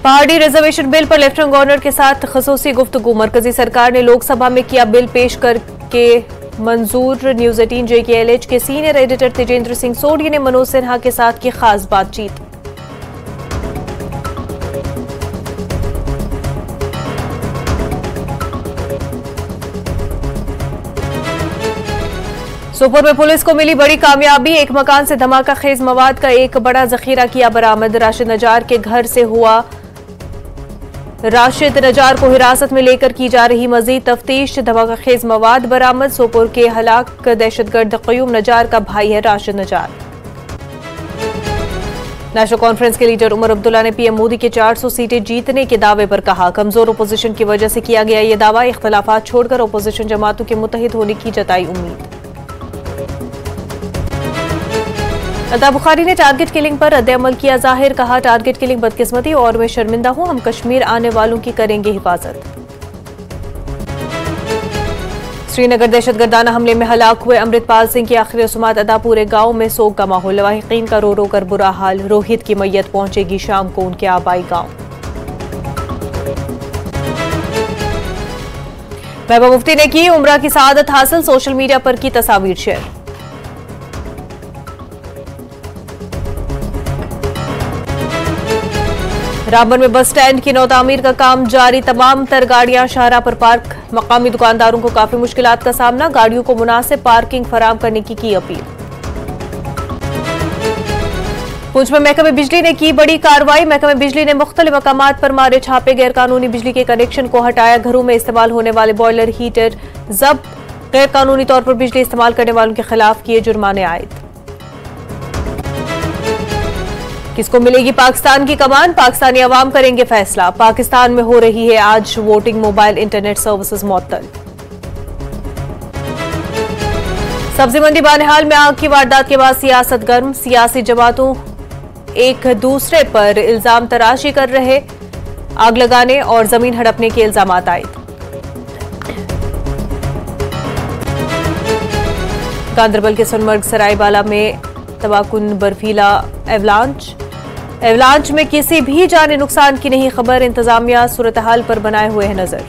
पहाड़ी reservation bill पर lieutenant governor के साथ खसूसी गुफ्तगू। मरकजी सरकार ने लोकसभा में किया बिल पेश करके मंजूर। न्यूज 18 JKLH के सीनियर एडिटर तेजेंद्र सिंह सोढी ने मनोज सिन्हा के साथ की खास बातचीत। सोपोर में पुलिस को मिली बड़ी कामयाबी। एक मकान से धमाका खेज मवाद का एक बड़ा जखीरा किया बरामद। राशिद नजार के घर से हुआ। राशिद नजार को हिरासत में लेकर की जा रही मजीद तफ्तीश। धमाका खेज मवाद बरामद। सोपोर के हलाक दहशतगर्द क़यूम नजार का भाई है राशिद नजार। नेशनल कॉन्फ्रेंस के लीडर उमर अब्दुल्ला ने पीएम मोदी के 400 सीटें जीतने के दावे पर कहा, कमजोर अपोजिशन की वजह से किया गया ये दावा। इख्तलाफात छोड़कर अपोजिशन जमातों के मुत्तहिद होने की जताई उम्मीद। अदा बुखारी ने टारगेट किलिंग पर रद्द-ए-अमल किया जाहिर। कहा, टारगेट किलिंग बदकिस्मती और मैं शर्मिंदा हूं। हम कश्मीर आने वालों की करेंगे हिफाजत। श्रीनगर दहशतगर्दाना हमले में हलाक हुए अमृतपाल सिंह की आखिरी रसूमात अदा। पूरे गांव में सोग का माहौल। लवाहिकीन का रो रो कर बुरा हाल। रोहित की मैयत पहुंचेगी शाम को उनके आबाई गांव। महबूबा मुफ्ती ने की उम्रा की सआदत हासिल। सोशल मीडिया पर की तस्वीर शेयर। रामबन में बस स्टैंड की नौतामीर का काम जारी। तमाम तर गाड़ियां शाहराह पर पार्क। मकामी दुकानदारों को काफी मुश्किलात का सामना। गाड़ियों को मुनासिब पार्किंग फराहम करने की अपील। पुंछ में महकमे बिजली ने की बड़ी कार्रवाई। महकमे बिजली ने मुख्तलिफ मकामात पर मारे छापे। गैर कानूनी बिजली के कनेक्शन को हटाया। घरों में इस्तेमाल होने वाले बॉयलर, हीटर जब्त। गैर कानूनी तौर पर बिजली इस्तेमाल करने वालों के खिलाफ किए जुर्माने आयद। किसको मिलेगी पाकिस्तान की कमान? पाकिस्तानी अवाम करेंगे फैसला। पाकिस्तान में हो रही है आज वोटिंग। मोबाइल इंटरनेट सर्विसेज मुअत्तल। सब्जी मंडी बानिहाल में आग की वारदात के बाद सियासत गर्म। सियासी जमातों एक दूसरे पर इल्जाम तराशी कर रहे। आग लगाने और जमीन हड़पने के इल्जाम आयद। गांदरबल के सोनमर्ग सरायबाला में तबाहकुन बर्फीला एवलांच में किसी भी जानी नुकसान की नहीं खबर। इंतजामिया सूरत हाल पर बनाए हुए है नजर।